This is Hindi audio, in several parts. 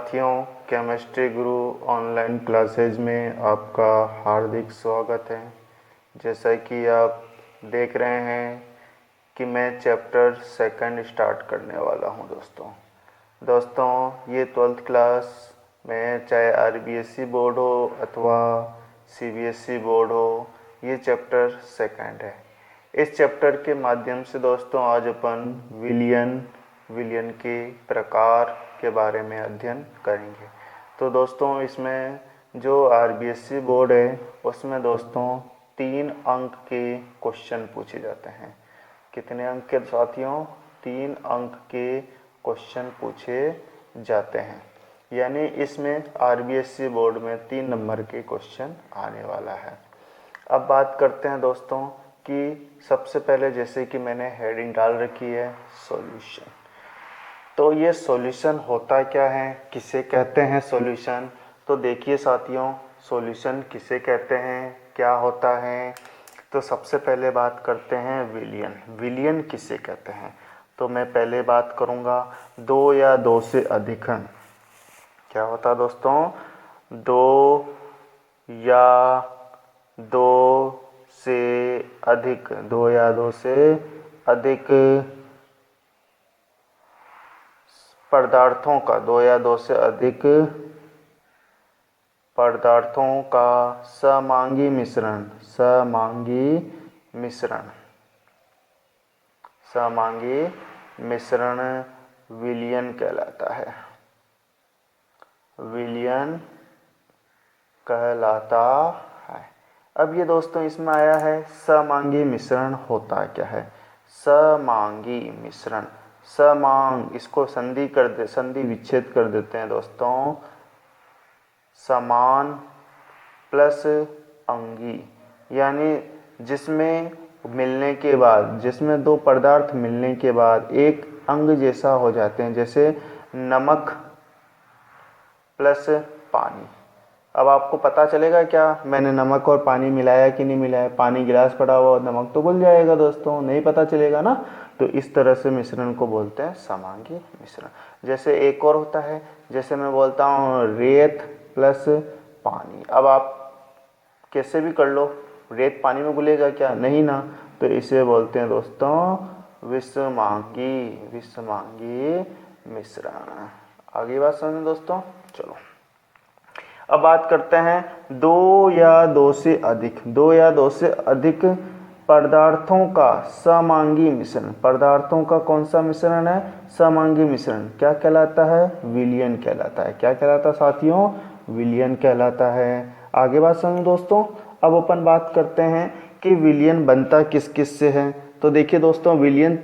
साथियों, केमिस्ट्री गुरु ऑनलाइन क्लासेज में आपका हार्दिक स्वागत है। जैसा कि आप देख रहे हैं कि मैं चैप्टर सेकंड स्टार्ट करने वाला हूं। दोस्तों ये 12th क्लास में चाहे आरबीएसई बोर्ड हो अथवा सीबीएसई बोर्ड हो, ये चैप्टर सेकंड है। इस चैप्टर के माध्यम से दोस्तों आज अपन विलियन के प्रकार के बारे में अध्ययन करेंगे। तो दोस्तों इसमें जो आरबीएसई बोर्ड है उसमें दोस्तों 3 अंक के क्वेश्चन पूछे जाते हैं। कितने अंक के साथियों? 3 अंक के क्वेश्चन पूछे जाते हैं। यानी इसमें आरबीएसई बोर्ड में 3 नंबर के क्वेश्चन आने वाला है। अब बात करते हैं दोस्तों कि सबसे पहले जैसे कि मैंने हेडिंग डाल रखी है सॉल्यूशन। तो ये सॉल्यूशन होता क्या है, किसे कहते हैं सॉल्यूशन? तो देखिए साथियों, सॉल्यूशन किसे कहते हैं, क्या होता है? तो सबसे पहले बात करते हैं विलियन किसे कहते हैं। तो मैं पहले बात करूँगा 2 या 2 से अधिक। क्या होता है दोस्तों? 2 या 2 से अधिक, 2 या 2 से अधिक पदार्थों का, 2 या 2 से अधिक पदार्थों का समांगी मिश्रण विलियन कहलाता है। अब ये दोस्तों इसमें आया है समांगी मिश्रण होता क्या है। समांगी मिश्रण, समांग, इसको संधि विच्छेद कर देते हैं दोस्तों। समान प्लस अंगी, यानी जिसमें दो पदार्थ मिलने के बाद एक अंग जैसा हो जाते हैं, जैसे नमक प्लस पानी। अब आपको पता चलेगा क्या मैंने नमक और पानी मिलाया कि नहीं मिलाया? पानी गिलास पड़ा हुआ, नमक तो घुल जाएगा दोस्तों, नहीं पता चलेगा ना। तो इस तरह से मिश्रण को बोलते हैं समांगी मिश्रण। जैसे एक और होता है, जैसे मैं बोलता हूँ रेत प्लस पानी। अब आप कैसे भी कर लो, रेत पानी में घुलेगा क्या? नहीं ना। तो इसे बोलते हैं दोस्तों विषमांगी मिश्रण। आगे बात समझें दोस्तों। चलो अब बात करते हैं 2 या 2 से अधिक पदार्थों का समांगी मिश्रण। पदार्थों का कौन सा मिश्रण है? समांगी मिश्रण। क्या कहलाता है? विलियन कहलाता है। क्या कहलाता है साथियों? विलियन कहलाता है। आगे बात समझो दोस्तों। अब अपन बात करते हैं कि विलियन बनता किस किस से है। तो देखिए दोस्तों, विलियन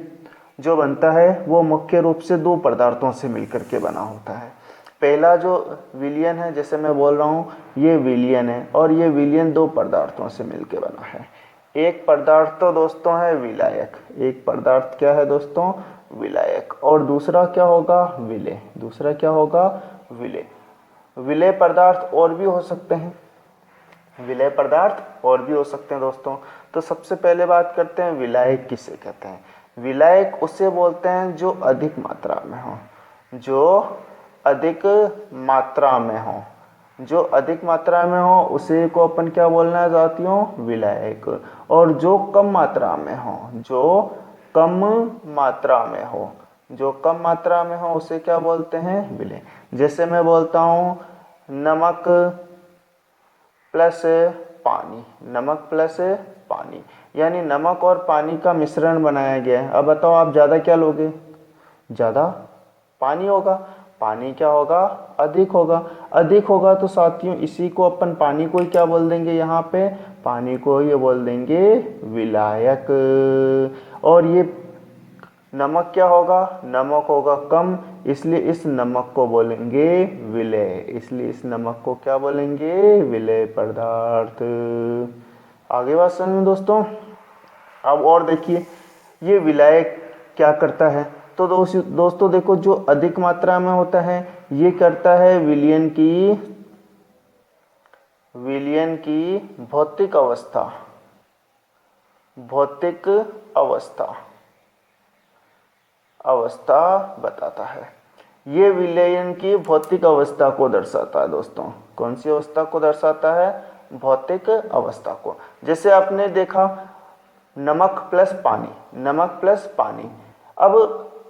जो बनता है वो मुख्य रूप से 2 पदार्थों से मिलकर के बना होता है। पहला जो विलियन है, जैसे मैं बोल रहा हूँ ये विलियन है, और ये विलियन 2 पदार्थों से मिलकर बना है। एक पदार्थ तो दोस्तों है विलायक। एक पदार्थ क्या है दोस्तों? विलायक। और दूसरा क्या होगा? विलेय। विलेय पदार्थ और भी हो सकते हैं। दोस्तों। तो सबसे पहले बात करते हैं विलायक किसे कहते हैं। विलायक उसे बोलते हैं जो अधिक मात्रा में हो। जो अधिक मात्रा में हो उसे को अपन क्या बोलना है साथियों? विलायक। और जो कम मात्रा में हो उसे क्या बोलते हैं? विलेय। जैसे मैं बोलता हूँ नमक प्लस पानी, यानी नमक और पानी का मिश्रण बनाया गया है। अब बताओ आप ज़्यादा क्या लोगे? ज़्यादा पानी होगा। पानी क्या होगा? अधिक होगा। तो साथियों इसी को अपन पानी को ही क्या बोल देंगे? यहाँ पे पानी को ये बोल देंगे विलायक। और ये नमक क्या होगा? नमक होगा कम, इसलिए इस नमक को बोलेंगे विलेय पदार्थ। आगे बात समझो दोस्तों। अब और देखिए ये विलायक क्या करता है। तो दोस्तों देखो, जो अधिक मात्रा में होता है ये करता है विलियन की भौतिक अवस्था बताता है। ये विलयन की भौतिक अवस्था को दर्शाता है दोस्तों। कौन सी अवस्था को दर्शाता है? भौतिक अवस्था को। जैसे आपने देखा नमक प्लस पानी, नमक प्लस पानी। अब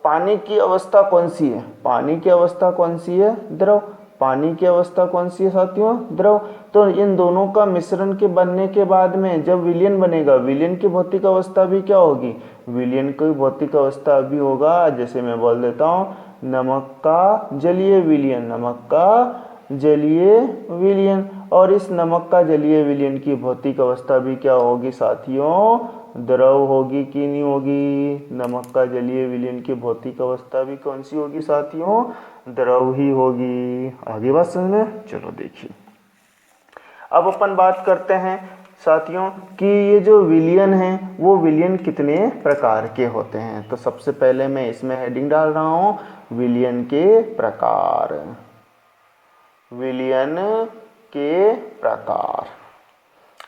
पानी की अवस्था कौन सी है? पानी की अवस्था कौन सी है? द्रव। पानी की अवस्था कौन सी है साथियों? द्रव। तो इन दोनों का मिश्रण के बनने के बाद में जब विलयन बनेगा, विलयन की भौतिक अवस्था भी क्या होगी? विलयन की भौतिक अवस्था भी होगा, जैसे मैं बोल देता हूँ, नमक का जलीय विलयन, नमक का जलीय विलयन। और इस नमक का जलीय विलयन की भौतिक अवस्था भी क्या होगी साथियों? द्रव होगी कि नहीं होगी? नमक का जलीय विलयन की भौतिक अवस्था भी कौन सी होगी साथियों? द्रव ही होगी। आगे बात समझ में? चलो देखिए, अब अपन बात करते हैं साथियों कि ये जो विलयन है वो विलयन कितने प्रकार के होते हैं। तो सबसे पहले मैं इसमें हेडिंग डाल रहा हूँ, विलयन के प्रकार। विलयन के प्रकार।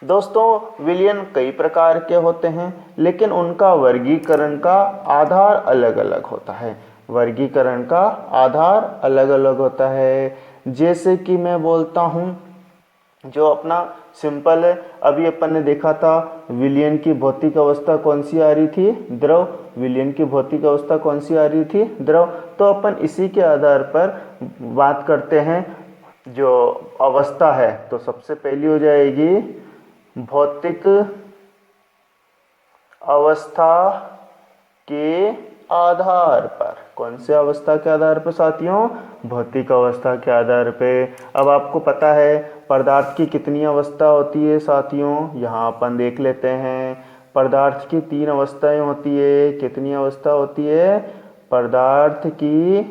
दोस्तों विलयन कई प्रकार के होते हैं, लेकिन उनका वर्गीकरण का आधार अलग अलग होता है। वर्गीकरण का आधार अलग अलग होता है। जैसे कि मैं बोलता हूँ, जो अपना सिंपल है, अभी अपन ने देखा था विलयन की भौतिक अवस्था कौन सी आ रही थी? द्रव। विलयन की भौतिक अवस्था कौन सी आ रही थी? द्रव। तो अपन इसी के आधार पर बात करते हैं जो अवस्था है। तो सबसे पहली हो जाएगी भौतिक अवस्था के आधार पर। कौन से अवस्था के आधार पर साथियों? भौतिक अवस्था के आधार पे। अब आपको पता है पदार्थ की कितनी अवस्था होती है साथियों? यहाँ अपन देख लेते हैं। पदार्थ की 3 अवस्थाएं होती है। कितनी अवस्था होती है? पदार्थ की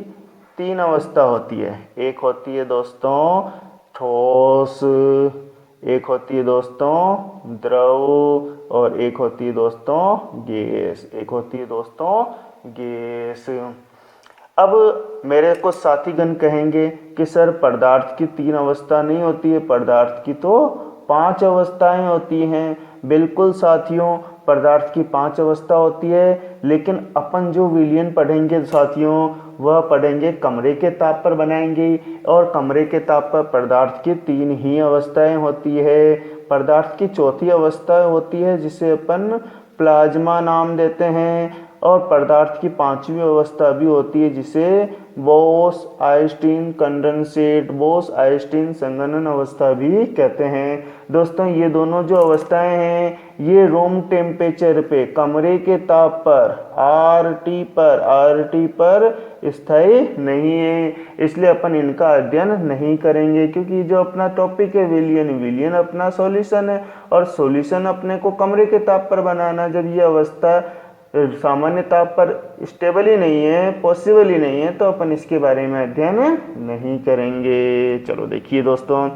3 अवस्था होती है। एक होती है दोस्तों ठोस, एक होती है दोस्तों द्रव, और एक होती है दोस्तों गैस। एक होती है दोस्तों गैस। अब मेरे को साथीगण कहेंगे कि सर पदार्थ की 3 अवस्था नहीं होती है, पदार्थ की तो 5 अवस्थाएं होती हैं। बिल्कुल साथियों, पदार्थ की 5 अवस्था होती है, लेकिन अपन जो विलयन पढ़ेंगे साथियों वह पढ़ेंगे कमरे के ताप पर बनाएंगे, और कमरे के ताप पर पदार्थ की 3 ही अवस्थाएं होती है। पदार्थ की चौथी अवस्था होती है जिसे अपन प्लाज्मा नाम देते हैं, और पदार्थ की 5वीं अवस्था भी होती है जिसे Bose Einstein condensate, Bose Einstein संघनन अवस्था भी कहते हैं। दोस्तों ये दोनों जो अवस्थाएं हैं ये रूम टेम्परेचर पे, कमरे के ताप पर, RT पर स्थायी नहीं है, इसलिए अपन इनका अध्ययन नहीं करेंगे। क्योंकि जो अपना टॉपिक है विलयन, विलयन अपना सॉल्यूशन है, और सॉल्यूशन अपने को कमरे के ताप पर बनाना। जब ये अवस्था सामान्य ताप पर स्टेबल ही नहीं है, पॉसिबल ही नहीं है, तो अपन इसके बारे में अध्ययन नहीं करेंगे। चलो देखिए दोस्तों,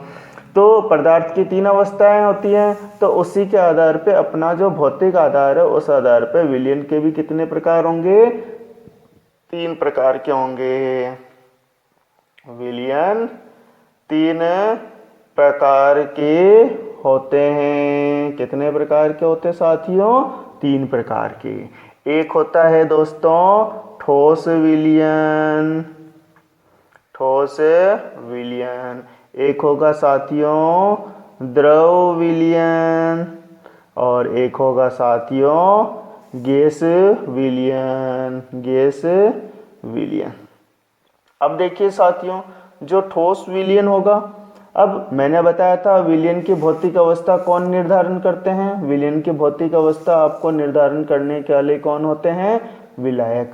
तो पदार्थ की 3 अवस्थाएं होती हैं, तो उसी के आधार पे अपना जो भौतिक आधार है उस आधार पे विलयन के भी कितने प्रकार होंगे? 3 प्रकार के होंगे। विलयन 3 प्रकार के होते हैं। कितने प्रकार के होते हैं साथियों? 3 प्रकार के। एक होता है दोस्तों ठोस विलयन, ठोस विलयन। एक होगा साथियों द्रव विलयन, और एक होगा साथियों गैस विलयन, गैस विलयन। अब देखिए साथियों, जो ठोस विलयन होगा, अब मैंने बताया था विलयन की भौतिक अवस्था कौन निर्धारण करते हैं? विलयन की भौतिक अवस्था आपको निर्धारण करने के वाले कौन होते हैं? विलायक।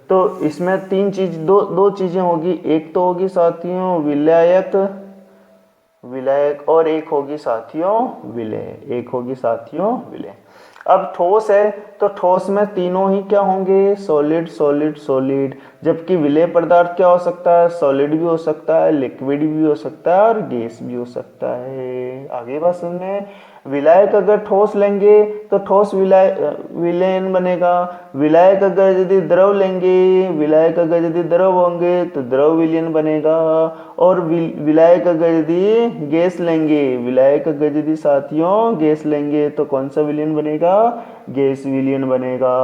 तो इसमें दो चीजें होगी। एक तो होगी साथियों विलायक, विलायक, और एक होगी साथियों विलय, एक होगी साथियों विलय। अब ठोस है तो ठोस में तीनों ही क्या होंगे? Solid solid solid. जबकि विलय पदार्थ क्या हो सकता है? सॉलिड भी हो सकता है, लिक्विड भी हो सकता है, और गैस भी हो सकता है। आगे बात सुनने, विलायक अगर ठोस लेंगे तो ठोस विलयन बनेगा। विलायक अगर यदि द्रव लेंगे, विलायक अगर यदि द्रव होंगे तो द्रव विलयन बनेगा। और विलायक अगर यदि गैस लेंगे, विलायक अगर यदि साथियों गैस लेंगे तो कौन सा विलयन बनेगा? गैस विलयन बनेगा।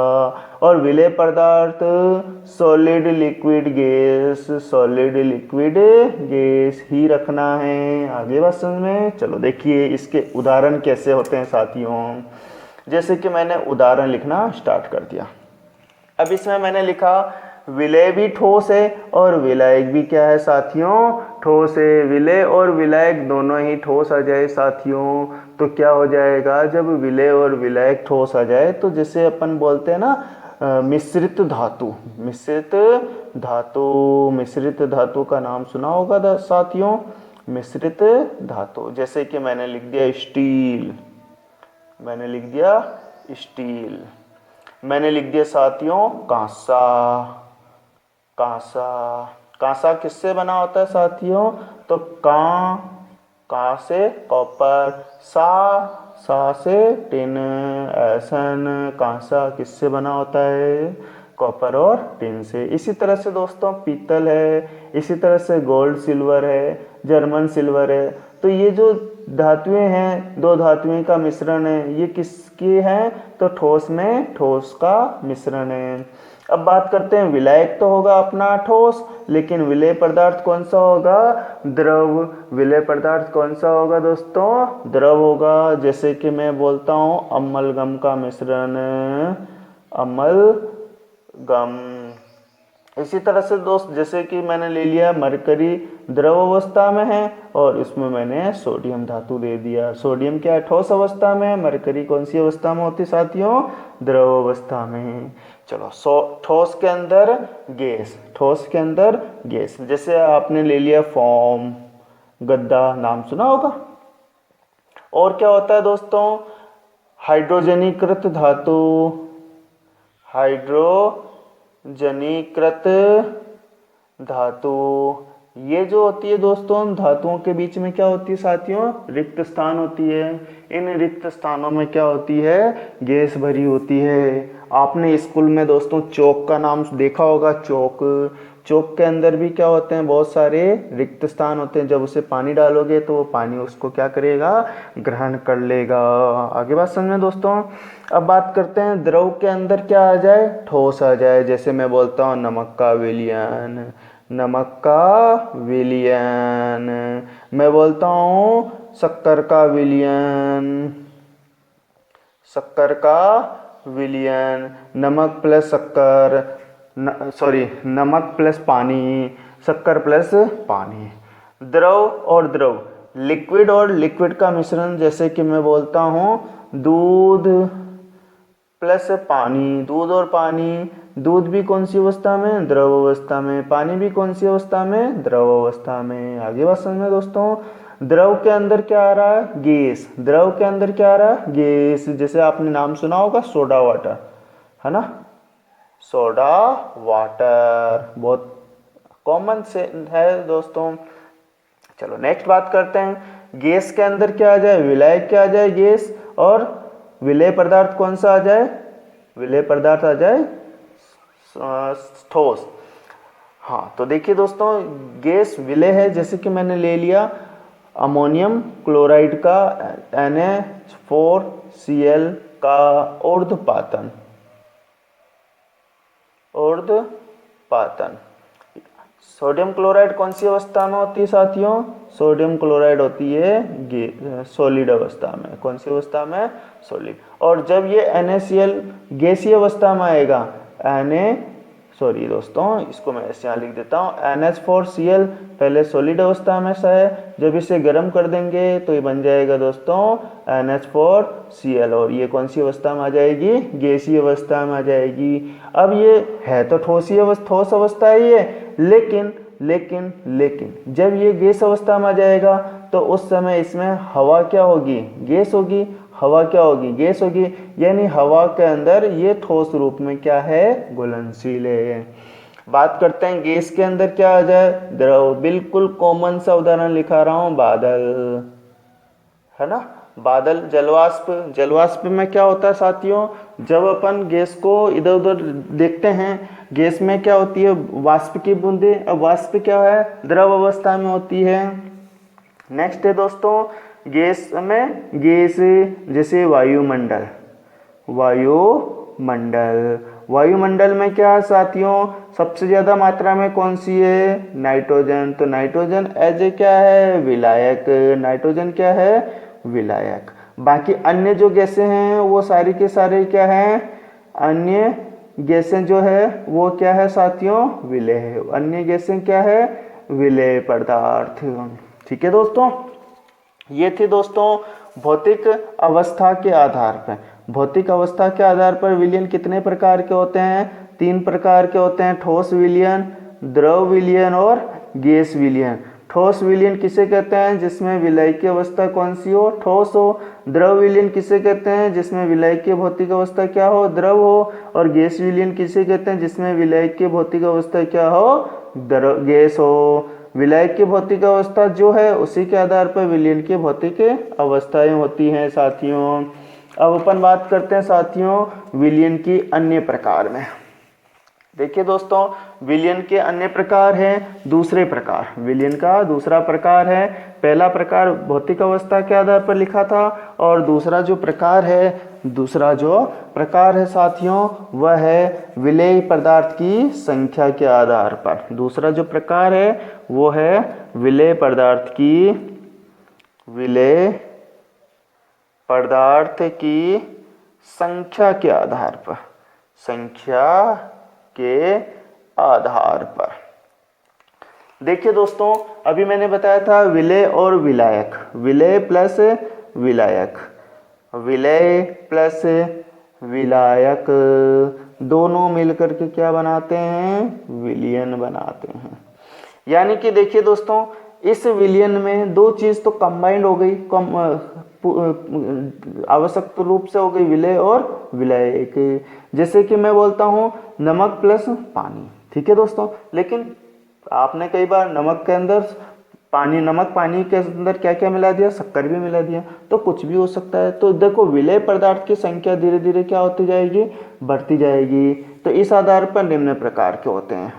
और विलेय पदार्थ solid liquid gas, solid liquid gas ही रखना है। आगे बात समझ में। चलो देखिए इसके उदाहरण कैसे होते हैं साथियों। जैसे कि मैंने उदाहरण लिखना स्टार्ट कर दिया। अब इसमें मैंने लिखा विलेय भी ठोस है और विलायक भी क्या है साथियों, ठोस है। विलेय और विलायक दोनों ही ठोस आ जाए साथियों तो क्या हो जाएगा, जब विलेय और विलायक ठोस आ जाए तो जैसे अपन बोलते हैं ना मिश्रित धातु, मिश्रित धातु, मिश्रित धातु का नाम सुना होगा साथियों, मिश्रित धातु। जैसे कि मैंने लिख दिया स्टील, मैंने लिख दिया स्टील, मैंने लिख दिया साथियों कांसा, कांसा, कांसा किससे बना होता है साथियों, तो का से कॉपर, सा से टिन, ऐसन कांसा किससे बना होता है, कॉपर और टिन से। इसी तरह से दोस्तों पीतल है, इसी तरह से गोल्ड सिल्वर है, जर्मन सिल्वर है। तो ये जो धातुएं हैं, दो धातुएं का मिश्रण है, ये किसकी है, तो ठोस में ठोस का मिश्रण है। अब बात करते हैं विलायक तो होगा अपना ठोस, लेकिन विलेय पदार्थ कौन सा होगा, द्रव। विलेय पदार्थ कौन सा होगा दोस्तों, द्रव होगा। जैसे कि मैं बोलता हूँ अम्लगम का मिश्रण, अम्लगम। इसी तरह से दोस्त जैसे कि मैंने ले लिया मरकरी द्रव अवस्था में है और इसमें मैंने सोडियम धातु दे दिया। सोडियम क्या है, ठोस अवस्था में है, मरकरी कौन सी अवस्था में होती साथियों, द्रव अवस्था में। चलो ठोस के अंदर गैस, ठोस के अंदर गैस। जैसे आपने ले लिया फोम, गद्दा, नाम सुना होगा। और क्या होता है दोस्तों, हाइड्रोजनीकृत धातु, हाइड्रोजनीकृत धातु। ये जो होती है दोस्तों, धातुओं के बीच में क्या होती है साथियों, रिक्त स्थान होती है। इन रिक्त स्थानों में क्या होती है, गैस भरी होती है। आपने स्कूल में दोस्तों चौक का नाम देखा होगा, चौक। चौक के अंदर भी क्या होते हैं, बहुत सारे रिक्त स्थान होते हैं। जब उसे पानी डालोगे तो वो पानी उसको क्या करेगा, ग्रहण कर लेगा। आगे बात समझ में दोस्तों। अब बात करते हैं द्रव के अंदर क्या आ जाए, ठोस आ जाए। जैसे मैं बोलता हूँ नमक का विलयन, नमक का विलयन। मैं बोलता हूँ शक्कर का विलयन, शक्कर का विलयन। नमक प्लस शक्कर, सॉरी नमक प्लस पानी, शक्कर प्लस पानी। द्रव और द्रव, लिक्विड और लिक्विड का मिश्रण। जैसे कि मैं बोलता हूँ दूध प्लस पानी, दूध और पानी। दूध भी कौन सी अवस्था में, द्रव अवस्था में। पानी भी कौन सी अवस्था में, द्रव अवस्था में। आगे बात समझ में दोस्तों। द्रव के अंदर क्या आ रहा है, गैस। द्रव के अंदर क्या आ रहा है, गैस। जैसे आपने नाम सुना होगा सोडा वाटर, है ना, सोडा वाटर, बहुत कॉमन से है दोस्तों। चलो नेक्स्ट बात करते हैं, गैस के अंदर क्या आ जाए, विलायक क्या आ जाए, गैस। और विलेय पदार्थ कौन सा आ जाए, विलेय पदार्थ आ जाए ठोस। हाँ तो देखिए दोस्तों, गैस विलेय है। जैसे कि मैंने ले लिया अमोनियम क्लोराइड का Na4Cl का ऊर्ध्वपातन, ऊर्ध्वपातन। सोडियम क्लोराइड कौन सी अवस्था में होती है साथियों, सोडियम क्लोराइड होती है सॉलिड अवस्था में। कौन सी अवस्था में, सॉलिड। और जब ये NaCl गैसीय अवस्था में आएगा, सॉरी दोस्तों इसको मैं ऐसे यहाँ लिख देता हूँ, NH4Cl पहले सॉलिड अवस्था में सा है, जब इसे गर्म कर देंगे तो ये बन जाएगा दोस्तों NH4Cl। और ये कौन सी अवस्था में आ जाएगी, गैसीय अवस्था में आ जाएगी। अब ये है तो ठोस अवस्था ही है, लेकिन जब ये गैस अवस्था में आ जाएगा तो उस समय इसमें हवा क्या होगी, गैस होगी। हवा क्या होगी, गैस होगी। यानी हवा के अंदर ये ठोस रूप में क्या है, घुलनशील है। बात करते हैं गैस के अंदर क्या आ जाए, द्रव। बिल्कुल कॉमन सा उदाहरण लिखा रहा हूं, बादल, है ना, बादल। जलवाष्प, जलवाष्प में क्या होता है साथियों, जब अपन गैस को इधर उधर देखते हैं, गैस में क्या होती है, वाष्प की बूंदे। अब वाष्प क्या है, द्रव अवस्था में होती है। नेक्स्ट है दोस्तों, गैस में, गैस जैसे वायुमंडल, वायुमंडल। वायुमंडल में क्या है साथियों, सबसे ज्यादा मात्रा में कौन सी है, नाइट्रोजन। तो नाइट्रोजन एज ए क्या है, विलायक। नाइट्रोजन क्या है, विलायक। बाकी अन्य जो गैसें हैं वो सारी के सारे क्या हैं, अन्य गैसें जो है वो क्या है साथियों, विलेय। अन्य गैसें क्या है, विलेय पदार्थ। ठीक है दोस्तों, ये थे दोस्तों भौतिक अवस्था के आधार पर। भौतिक अवस्था के आधार पर विलयन कितने प्रकार के होते हैं, 3 प्रकार के होते हैं, ठोस विलयन, द्रव विलयन और गैस विलयन। ठोस विलयन किसे कहते हैं, जिसमें विलय की अवस्था कौन सी हो, ठोस हो। द्रव विलयन किसे कहते हैं, जिसमें विलय की भौतिक अवस्था क्या हो, द्रव हो। और गैस विलयन किसे कहते हैं, जिसमें विलय की भौतिक अवस्था क्या हो, गैस हो। विलय की भौतिक अवस्था जो है उसी के आधार पर विलयन की भौतिक अवस्थाएं होती हैं साथियों। अब अपन बात करते हैं साथियों विलयन की अन्य प्रकार में। देखिए दोस्तों, विलयन के अन्य प्रकार हैं दूसरे प्रकार। विलयन का दूसरा प्रकार है, पहला प्रकार भौतिक अवस्था के आधार पर लिखा था, और दूसरा जो प्रकार है साथियों वह है विलेय पदार्थ की संख्या के आधार पर। दूसरा जो प्रकार है वो है विलेय पदार्थ की संख्या के आधार पर। देखिए दोस्तों, अभी मैंने बताया था विलेय और विलायक, विलेय प्लस विलायक दोनों मिलकर के क्या बनाते हैं, विलयन बनाते हैं। यानी कि देखिए दोस्तों, इस विलयन में दो चीज तो कंबाइंड हो गई, आवश्यक रूप से हो गई, विलेय और विलायक। जैसे कि मैं बोलता हूं नमक प्लस पानी, ठीक है दोस्तों। लेकिन आपने कई बार नमक के अंदर पानी के अंदर क्या क्या मिला दिया, शक्कर भी मिला दिया, तो कुछ भी हो सकता है। तो देखो विलेय पदार्थ की संख्या धीरे धीरे क्या होती जाएगी, बढ़ती जाएगी। तो इस आधार पर निम्न प्रकार के होते हैं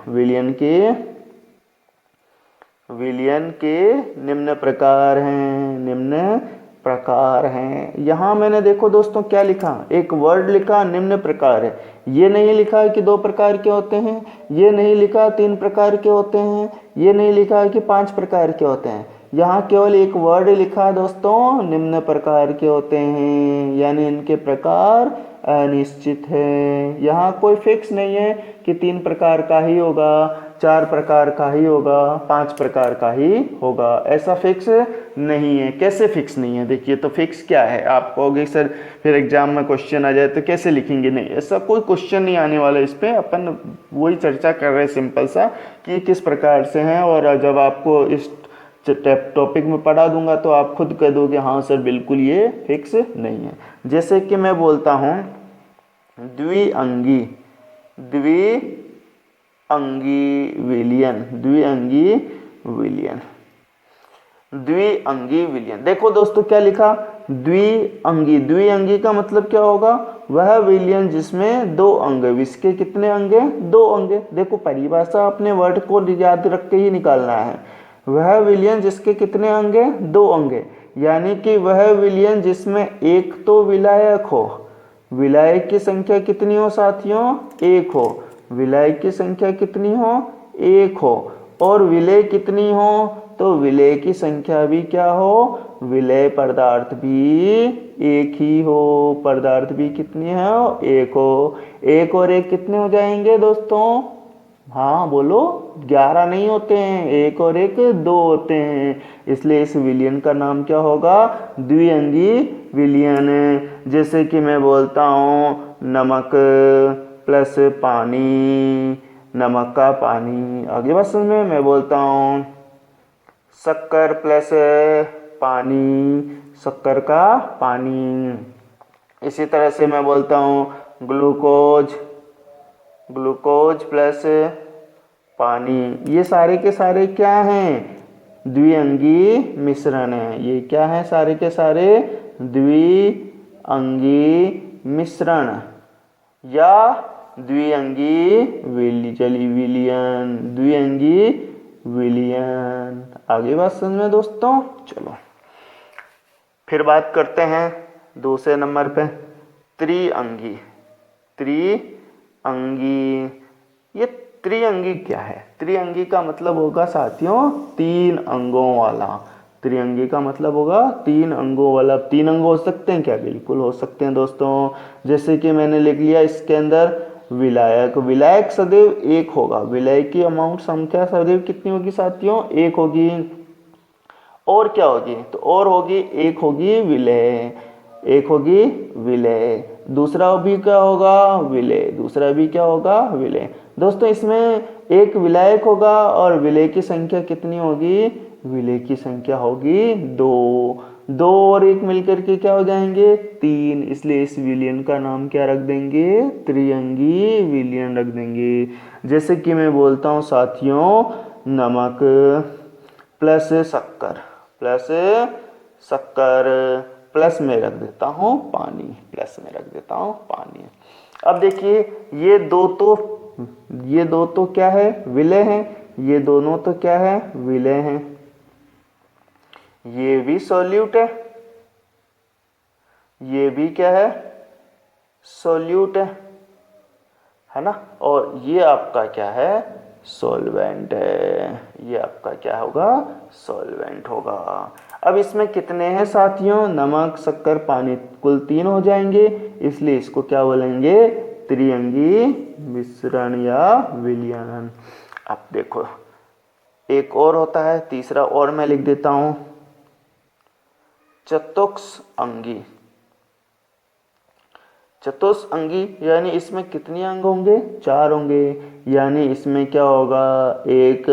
विलयन के निम्न प्रकार हैं। यहां मैंने देखो दोस्तों क्या लिखा, एक वर्ड लिखा निम्न प्रकार है। ये नहीं लिखा है कि 2 प्रकार के होते हैं, ये नहीं लिखा 3 प्रकार के होते हैं, ये नहीं लिखा है कि 5 प्रकार के होते हैं। यहाँ केवल एक वर्ड लिखा है दोस्तों, निम्न प्रकार के होते हैं, यानी इनके प्रकार अनिश्चित है। यहाँ कोई फिक्स नहीं है कि 3 प्रकार का ही होगा, 4 प्रकार का ही होगा, 5 प्रकार का ही होगा, ऐसा फिक्स नहीं है। कैसे फिक्स नहीं है, देखिए तो फिक्स क्या है। आप कहोगे सर फिर एग्जाम में क्वेश्चन आ जाए तो कैसे लिखेंगे, नहीं ऐसा कोई क्वेश्चन नहीं आने वाला इस पर। अपन वही चर्चा कर रहे हैं सिंपल सा कि किस प्रकार से हैं, और जब आपको इस टॉपिक में पढ़ा दूंगा तो आप खुद कह दोगे हाँ सर बिल्कुल ये फिक्स नहीं है। जैसे कि मैं बोलता हूँ द्विअंगी विलयन। देखो दोस्तों क्या लिखा, द्विअंगी का मतलब क्या होगा, वह विलयन जिसमें 2 अंग। इसके कितने अंग हैं, 2 अंग। देखो परिभाषा अपने वर्ड को याद रख के ही निकालना है। वह विलयन जिसके कितने अंग हैं, 2 अंग। यानी कि वह विलयन जिसमें एक तो विलायक हो, विलायक की संख्या कितनी हो साथियों, 1 हो। विलायक की संख्या कितनी हो, 1 हो। और विलेय कितनी हो, तो विलेय की संख्या भी क्या हो, विलेय पदार्थ भी 1 ही हो। पदार्थ भी कितनी है, 1 हो। 1 और 1 कितने हो जाएंगे दोस्तों, हाँ बोलो, 11 नहीं होते हैं, 1 और 1 2 होते हैं। इसलिए इस विलयन का नाम क्या होगा, द्विअंगी विलयन। जैसे कि मैं बोलता हूँ नमक प्लस पानी, नमक का पानी। आगे बात समझ में, मैं बोलता हूँ शक्कर प्लस पानी, शक्कर का पानी। इसी तरह से मैं बोलता हूँ ग्लूकोज प्लस पानी। ये सारे के सारे क्या हैं, द्विअंगी मिश्रण है। ये क्या है, सारे के सारे द्विअंगी मिश्रण या द्विअंगी विलयन। आगे बात समझ में दोस्तों। चलो फिर बात करते हैं दूसरे नंबर पे, त्रिअंगी। त्रिअंगी, ये त्रिअंगी क्या है? त्रिअंगी का मतलब होगा साथियों 3 अंगों वाला। त्रिअंगी का मतलब होगा 3 अंगों वाला। 3 अंग हो सकते हैं क्या? बिल्कुल हो सकते हैं दोस्तों। जैसे कि मैंने लिख लिया इसके अंदर विलायक। विलायक सदैव एक होगा। विलय की अमाउंट संख्या सदैव कितनी होगी साथियों? एक होगी। और क्या होगी? तो और होगी, एक होगी विलय, एक होगी विलय। दूसरा भी क्या होगा? विलय। दूसरा भी क्या होगा? विलय। दोस्तों इसमें एक विलायक होगा और विलय की संख्या कितनी होगी? विलय की संख्या होगी 2। 2 और 1 मिलकर के क्या हो जाएंगे? 3। इसलिए इस विलयन का नाम क्या रख देंगे? त्रिअंगी विलयन रख देंगे। जैसे कि मैं बोलता हूँ साथियों, नमक प्लस शक्कर, प्लस शक्कर, प्लस में रख देता हूँ पानी, प्लस में रख देता हूँ पानी। अब देखिए ये दो तो क्या है? विलय हैं। ये दोनों तो क्या है? विलय हैं। ये भी सॉल्यूट ये भी क्या है? सॉल्यूट है ना। और ये आपका क्या है? सॉल्वेंट है। ये आपका क्या होगा? सॉल्वेंट होगा। अब इसमें कितने हैं साथियों? नमक, शक्कर, पानी, कुल 3 हो जाएंगे। इसलिए इसको क्या बोलेंगे? त्रिअंगी मिश्रण या विलयन। अब देखो एक और होता है, तीसरा और मैं लिख देता हूं, चतुष्अंगी। चतुष्अंगी यानी इसमें कितने अंग होंगे? 4 होंगे। यानी इसमें क्या होगा? एक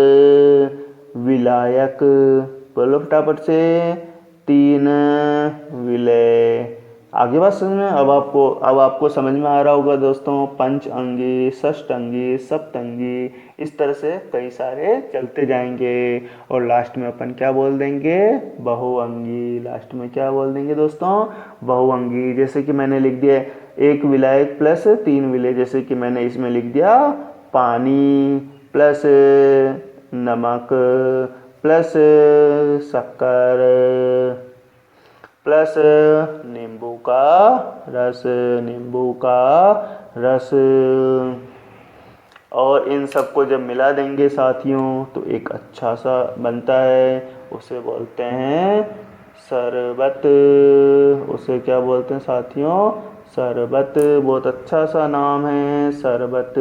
विलायक, बोलो फटाफट से, 3 विलय। आगे बात समझ में? अब आपको समझ में आ रहा होगा दोस्तों। पंचअंगी, षष्ठअंगी, सप्तअंगी, इस तरह से कई सारे चलते जाएंगे। और लास्ट में अपन क्या बोल देंगे? बहुअंगी। लास्ट में क्या बोल देंगे दोस्तों? बहुअंगी। जैसे कि मैंने लिख दिया एक विलायक प्लस 3 विलय। जैसे कि मैंने इसमें लिख दिया पानी प्लस नमक प्लस शक्कर प्लस नींबू का रस, नींबू का रस। और इन सबको जब मिला देंगे साथियों तो एक अच्छा सा बनता है, उसे बोलते हैं शरबत। उसे क्या बोलते हैं साथियों? शरबत। बहुत अच्छा सा नाम है, शरबत,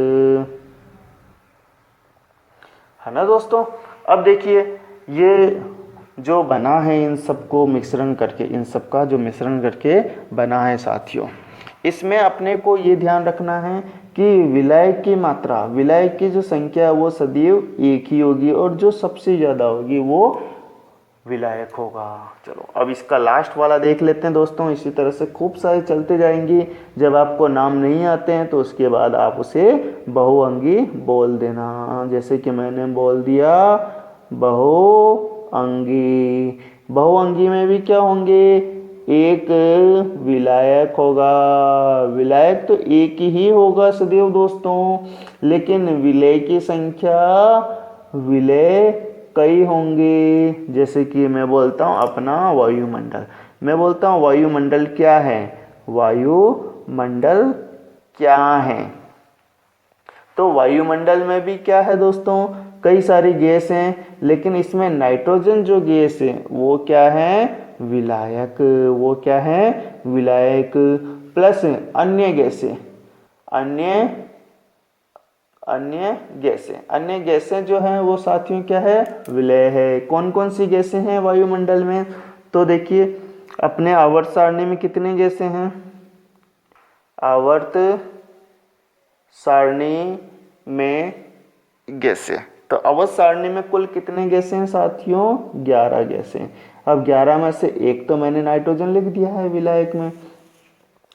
है ना दोस्तों। अब देखिए ये जो बना है, इन सबको मिश्रण करके, इन सब का जो मिश्रण करके बना है साथियों, इसमें अपने को ये ध्यान रखना है कि विलय की मात्रा, विलय की जो संख्या है वो सदैव एक ही होगी और जो सबसे ज़्यादा होगी वो विलायक होगा। चलो अब इसका लास्ट वाला देख लेते हैं दोस्तों। इसी तरह से खूब सारे चलते जाएंगे। जब आपको नाम नहीं आते हैं तो उसके बाद आप उसे बहुअंगी बोल देना। जैसे कि मैंने बोल दिया बहुअंगी। बहुअंगी में भी क्या होंगे? एक विलायक होगा। विलायक तो एक ही होगा सदैव दोस्तों, लेकिन विलय की संख्या, विलय कई होंगे। जैसे कि मैं बोलता हूँ अपना वायुमंडल। मैं बोलता हूँ वायुमंडल क्या है? वायुमंडल क्या है? तो वायुमंडल में भी क्या है दोस्तों? कई सारी गैस हैं, लेकिन इसमें नाइट्रोजन जो गैस है वो क्या है? विलायक। वो क्या है? विलायक। प्लस अन्य गैसें, अन्य गैसें जो हैं वो साथियों क्या है? विलय है। कौन कौन सी गैसें हैं वायुमंडल में? तो देखिए अपने आवर्त सारणी में कितनी गैसें हैं? आवर्त सारणी में गैसें, तो आवर्त सारणी में कुल कितने गैसें हैं साथियों? 11 गैसें। अब 11 में से एक तो मैंने नाइट्रोजन लिख दिया है विलायक में।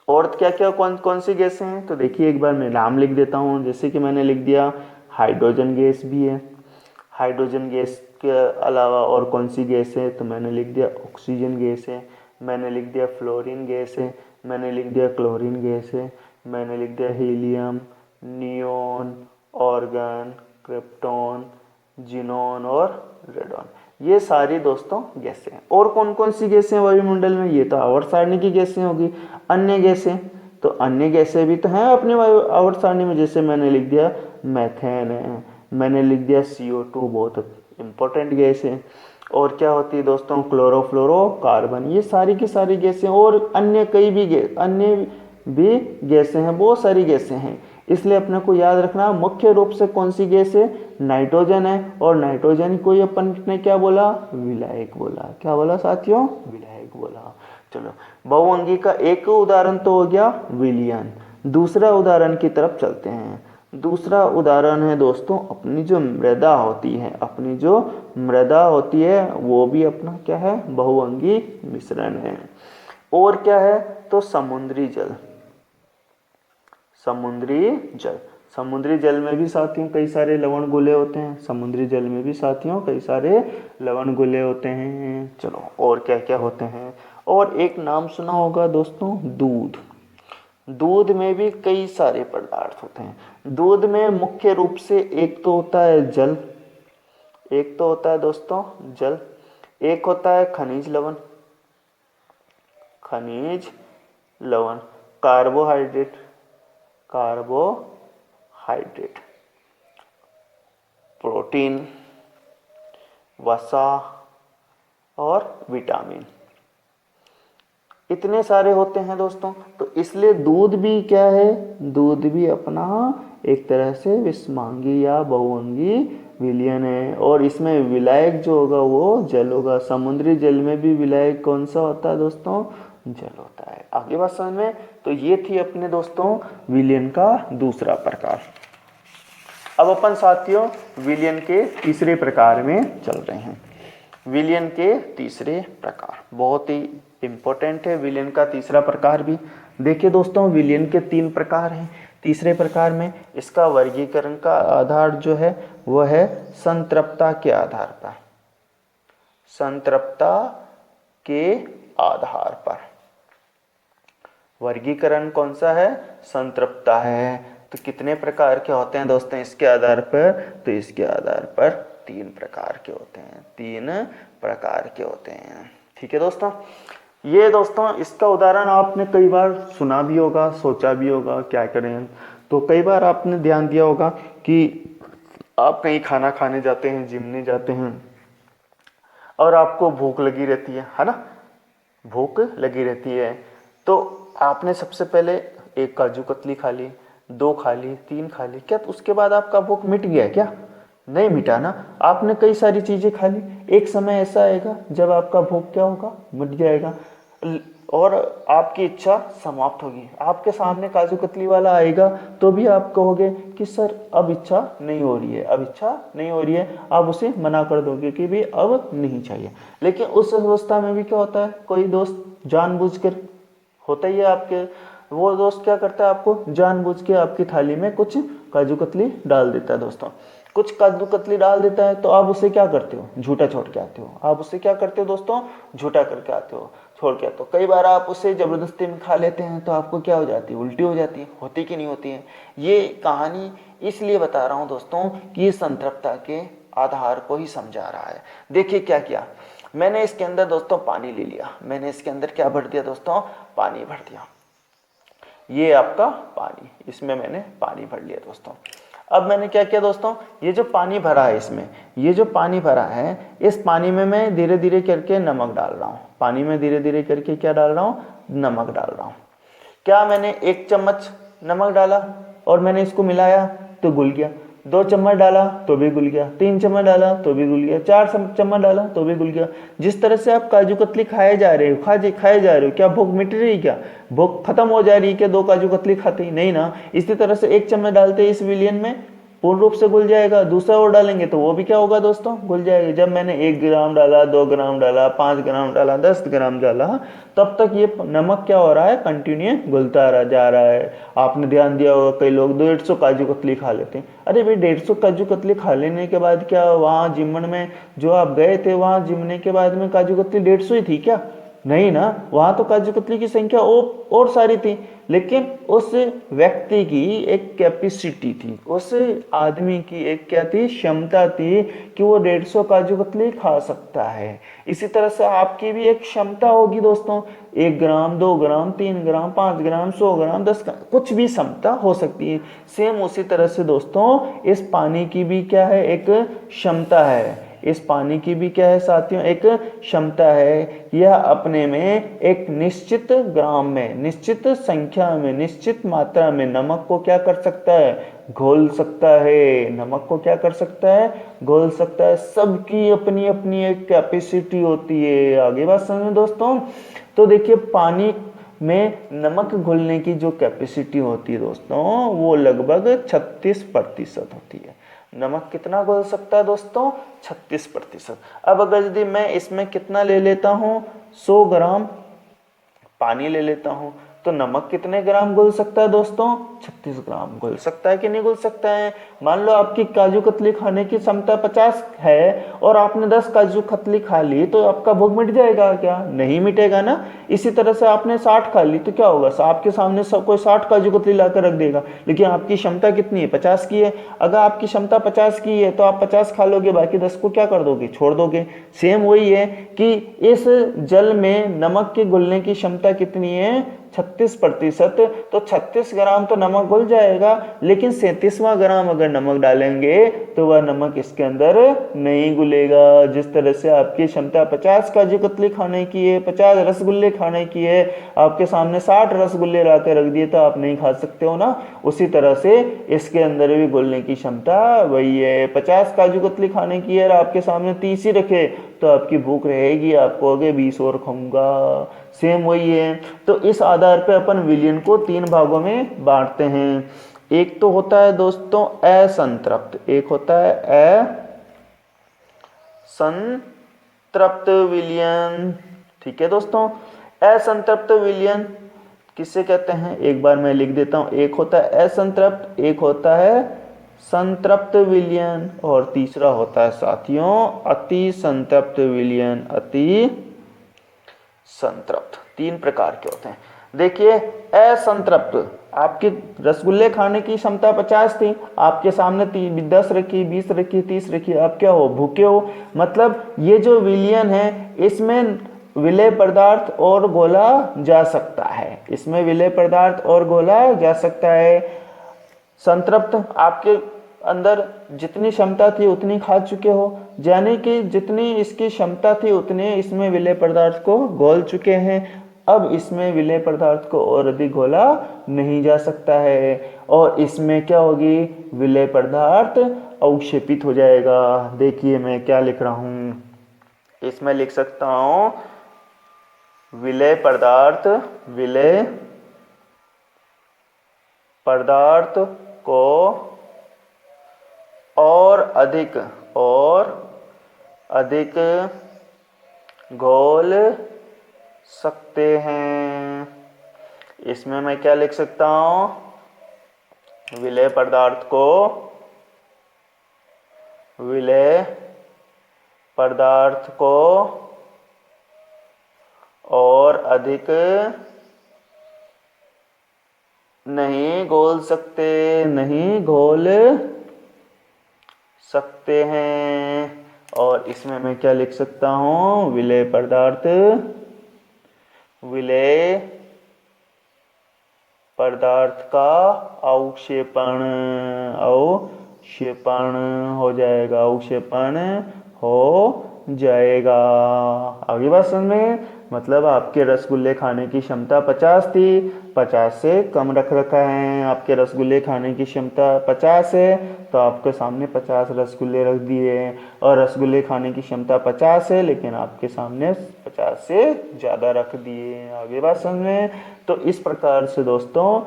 और क्या क्या कौन कौन सी गैसें हैं? तो देखिए एक बार मैं नाम लिख देता हूँ। जैसे कि मैंने लिख दिया हाइड्रोजन गैस भी है। हाइड्रोजन गैस के अलावा और कौन सी गैस है? तो मैंने लिख दिया ऑक्सीजन गैस है, मैंने लिख दिया फ्लोरीन गैस है, मैंने लिख दिया क्लोरीन गैस है, मैंने लिख दिया helium, neon, organ, krypton, xenon और रेडॉन। ये सारी दोस्तों गैसें हैं। और कौन कौन सी गैसें वायुमंडल में? ये तो आवर्त सारणी की गैसें होगी। अन्य गैसें, तो अन्य गैसें भी तो हैं अपने आवर्त सारणी में, जैसे मैंने लिख दिया मैथेन है, मैंने लिख दिया CO2, बहुत इंपॉर्टेंट गैस है। और क्या होती है दोस्तों, क्लोरोफ्लोरोकार्बन, ये सारी की सारी गैसें, और अन्य कई भी अन्य भी गैसें हैं, बहुत सारी गैसें हैं। इसलिए अपने को याद रखना मुख्य रूप से कौन सी गैस है, नाइट्रोजन है। और नाइट्रोजन को अपन ने क्या बोला, विलायक बोला। क्या बोला साथियों, विलायक बोला। चलो, बहुअंगी का एक उदाहरण तो हो गया विलियन। दूसरा उदाहरण की तरफ चलते हैं। दूसरा उदाहरण है दोस्तों, अपनी जो मृदा होती है, अपनी जो मृदा होती है वो भी अपना क्या है, बहुअंगी मिश्रण है। और क्या है, तो समुद्री जल। समुद्री जल, समुद्री जल में भी साथियों कई सारे लवण घुले होते हैं। समुद्री जल में भी साथियों कई सारे लवण घुले होते हैं। चलो, और क्या क्या होते हैं, और एक नाम सुना होगा दोस्तों, दूध। दूध में भी कई सारे पदार्थ होते हैं। दूध में मुख्य रूप से एक तो होता है जल, एक तो होता है दोस्तों जल, एक होता है खनिज लवण, खनिज लवण, कार्बोहाइड्रेट, कार्बोहाइड्रेट, प्रोटीन, वसा और विटामिन, इतने सारे होते हैं दोस्तों। तो इसलिए दूध भी क्या है, दूध भी अपना एक तरह से विषमांगी या बहुअंगी विलयन है। और इसमें विलायक जो होगा वो जल होगा। समुद्री जल में भी विलायक कौन सा होता है दोस्तों, जल होता है। आगे बात समझ में। तो ये थी अपने दोस्तों विलयन का दूसरा प्रकार। अब अपन साथियों विलयन के तीसरे प्रकार में चल रहे हैं। विलयन के तीसरे प्रकार बहुत ही इंपॉर्टेंट है। विलयन का तीसरा प्रकार भी देखिए दोस्तों, विलयन के 3 प्रकार हैं। तीसरे प्रकार में इसका वर्गीकरण का आधार जो है वह है संतृप्तता के आधार पर, संतृप्तता के आधार पर वर्गीकरण कौन सा है, संतृप्तता है। तो कितने प्रकार के होते हैं दोस्तों इसके आधार पर, तो इसके आधार पर 3 प्रकार के होते हैं, 3 प्रकार के होते हैं। ठीक है दोस्तों, ये दोस्तों इसका उदाहरण आपने कई बार सुना भी होगा, सोचा भी होगा क्या करें। तो कई बार आपने ध्यान दिया होगा कि आप कहीं खाना खाने जाते हैं, जिमने जाते हैं और आपको भूख लगी रहती है ना, भूख लगी रहती है। तो आपने सबसे पहले 1 काजू कतली खा ली, 2 खा ली, 3 खा ली, क्या तो उसके बाद आपका भूख मिट गया क्या, नहीं मिटा ना। आपने कई सारी चीजें खा ली, एक समय ऐसा आएगा जब आपका भूख क्या होगा, मिट जाएगा और आपकी इच्छा समाप्त होगी। आपके सामने काजू कतली वाला आएगा तो भी आप कहोगे कि सर अब इच्छा नहीं हो रही है, अब इच्छा नहीं हो रही है, आप उसे मना कर दोगे कि भी अब नहीं चाहिए। लेकिन उस अवस्था में भी क्या होता है, कोई दोस्त जानबूझकर, होता ही है आपके, वो दोस्त क्या करता है, आपको जानबूझ के आपकी थाली में कुछ काजू कतली डाल देता है दोस्तों, कुछ काजू कतली डाल देता है। तो आप उसे क्या करते हो, झूठा छोड़ के आते हो। आप उसे क्या करते हो दोस्तों, झूठा करके आते हो, छोड़ के आते हो। कई बार आप उसे जबरदस्ती में खा लेते हैं तो आपको क्या हो जाती है, उल्टी हो जाती है, होती कि नहीं होती है। ये कहानी इसलिए बता रहा हूँ दोस्तों कि ये संतृप्तता के आधार को ही समझा रहा है। देखिए क्या किया मैंने, इसके अंदर दोस्तों पानी ले लिया, मैंने इसके अंदर क्या भर दिया दोस्तों, पानी भर दिया। ये आपका पानी, इसमें मैंने पानी भर लिया दोस्तों। अब मैंने क्या किया दोस्तों, ये जो पानी भरा है इसमें, ये जो पानी भरा है, इस पानी में मैं धीरे धीरे करके नमक डाल रहा हूँ। पानी में धीरे धीरे करके क्या डाल रहा हूँ, नमक डाल रहा हूँ। क्या मैंने 1 चम्मच नमक डाला और मैंने इसको मिलाया तो घुल गया, 2 चम्मच डाला तो भी घुल गया, 3 चम्मच डाला तो भी घुल गया, 4 चम्मच डाला तो भी घुल गया। जिस तरह से आप काजू कतली खाए जा रहे हो, खाए जा रहे हो, क्या भूख मिट रही, क्या भूख खत्म हो जा रही है क्या 2 काजू कतली खाते ही, नहीं ना। इसी तरह से 1 चम्मच डालते इस विलियन में पूर्ण रूप से घुल जाएगा, दूसरा और डालेंगे तो वो भी क्या होगा दोस्तों, घुल जाएगा। जब मैंने 1 ग्राम डाला, 2 ग्राम डाला, 5 ग्राम डाला, 10 ग्राम डाला, तब तक ये नमक क्या हो रहा है, कंटिन्यू घुलता जा रहा है। आपने ध्यान दिया होगा कई लोग 150 काजू कतली खा लेते हैं। अरे भाई 150 काजू कतली खा लेने के बाद क्या वहाँ जिमन में जो आप गए थे, वहाँ जिमने के बाद में काजू कतली 150 ही थी क्या, नहीं ना, वहां तो काजू कतली की संख्या और सारी थी, लेकिन उस व्यक्ति की एक कैपेसिटी थी, उस आदमी की एक क्या थी, क्षमता थी कि वो 150 काजू कतली खा सकता है। इसी तरह से आपकी भी एक क्षमता होगी दोस्तों, 1 ग्राम, 2 ग्राम, 3 ग्राम, 5 ग्राम, 100 ग्राम, 10 ग्राम, कुछ भी क्षमता हो सकती है। सेम उसी तरह से दोस्तों इस पानी की भी क्या है, एक क्षमता है। इस पानी की भी क्या है साथियों, एक क्षमता है। यह अपने में एक निश्चित ग्राम में, निश्चित संख्या में, निश्चित मात्रा में नमक को क्या कर सकता है, घोल सकता है। नमक को क्या कर सकता है, घोल सकता है। सबकी अपनी अपनी एक कैपेसिटी होती है। आगे बात समझ में दोस्तों। तो देखिए पानी में नमक घुलने की जो कैपेसिटी होती है दोस्तों, वो लगभग 36% होती है। नमक कितना घुल सकता है दोस्तों, 36%। अब अगर यदि मैं इसमें कितना ले लेता हूं, 100 ग्राम पानी ले लेता हूं, तो नमक कितने ग्राम घुल सकता है दोस्तों, 36 ग्राम घुल सकता है कि नहीं घुल सकता है। मान लो आपकी काजू कतली खाने की क्षमता 50 है और आपने 10 काजू कतली खा ली, तो आपका भूख मिट जाएगा क्या, नहीं मिटेगा ना। इसी तरह से आपने 60 खा ली तो क्या होगा, आपके सामने सब कोई 60 काजू कतली लाकर रख देगा, लेकिन आपकी क्षमता कितनी है, 50 की है। अगर आपकी क्षमता 50 की है तो आप 50 खा लोगे, बाकी 10 को क्या कर दोगे, छोड़ दोगे। सेम वही है कि इस जल में नमक के घुलने की क्षमता कितनी है, 36%। तो 36 ग्राम तो नमक घुल जाएगा, लेकिन 37वां ग्राम अगर नमक डालेंगे तो वह नमक इसके अंदर नहीं घुलेगा। जिस तरह से आपकी क्षमता 50 काजू कतली खाने की है, 50 रसगुल्ले खाने की है, आपके सामने 60 रसगुल्ले ला के रख दिए तो आप नहीं खा सकते हो ना। उसी तरह से इसके अंदर भी घुलने की क्षमता वही है। 50 काजू कतली खाने की है और आपके सामने 30 ही रखे तो आपकी भूख रहेगी, आपको आगे 20 और खाऊंगा। सेम वही है। तो इस आधार पे अपन विलयन को 3 भागों में बांटते हैं। एक तो होता है दोस्तों असंतृप्त, एक होता है असंतृप्त विलयन। ठीक है दोस्तों, असंतृप्त विलयन किसे कहते हैं, एक बार मैं लिख देता हूं। एक होता है असंतृप्त, एक होता है संतृप्त विलयन, और तीसरा होता है साथियों अति संतृप्त विलयन। अति संतृप्त 3 प्रकार के होते हैं। देखिए असंतृप्त, आपके रसगुल्ले खाने की क्षमता 50 थी, आपके सामने 10 रखी, 20 रखी, 30 रखी, आप क्या हो, भूखे हो। मतलब ये जो विलयन है इसमें विलेय पदार्थ और घोला जा सकता है, इसमें विलेय पदार्थ और घोला जा सकता है। संतृप्त, आपके अंदर जितनी क्षमता थी उतनी खा चुके हो, यानी कि जितनी इसकी क्षमता थी उतने इसमें विलेय पदार्थ को घोल चुके हैं। अब इसमें विलेय पदार्थ को और अधिक घोला नहीं जा सकता है, और इसमें क्या होगी, विलेय पदार्थ अवक्षेपित हो जाएगा। देखिए मैं क्या लिख रहा हूं, इसमें लिख सकता हूं विलेय पदार्थ, विलेय पदार्थ को और अधिक घोल सकते हैं। इसमें मैं क्या लिख सकता हूं, विलेय पदार्थ को, विलेय पदार्थ को और अधिक नहीं घोल सकते, नहीं घोल सकते हैं। और इसमें मैं क्या लिख सकता हूं, विलेय पदार्थ, विलेय पदार्थ का अवक्षेपण, अवक्षेपण हो जाएगा, अवक्षेपण हो जाएगा। आगे बात समझ में, मतलब आपके रसगुल्ले खाने की क्षमता 50 थी, 50 से कम रख रखा है। आपके रसगुल्ले खाने की क्षमता 50 है तो आपके सामने 50 रसगुल्ले रख दिए, और रसगुल्ले खाने की क्षमता 50 है लेकिन आपके सामने 50 से ज़्यादा रख दिए। आगे बात समझ में। तो इस प्रकार से दोस्तों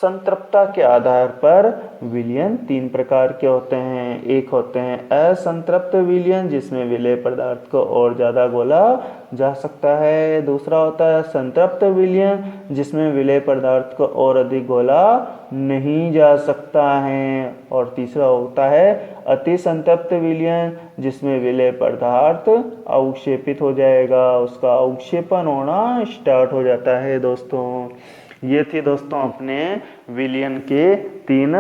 संतृप्तता के आधार पर विलयन 3 प्रकार के होते हैं। एक होते हैं असंतृप्त विलयन, जिसमें विलेय पदार्थ को और ज़्यादा घोला जा सकता है। दूसरा होता है संतृप्त विलयन, जिसमें विलेय पदार्थ को और अधिक घोला नहीं जा सकता है। और तीसरा होता है अति संतृप्त विलयन, जिसमें विलेय पदार्थ अवक्षेपित हो जाएगा, उसका अवक्षेपण होना स्टार्ट हो जाता है। दोस्तों ये थे दोस्तों अपने विलयन के 3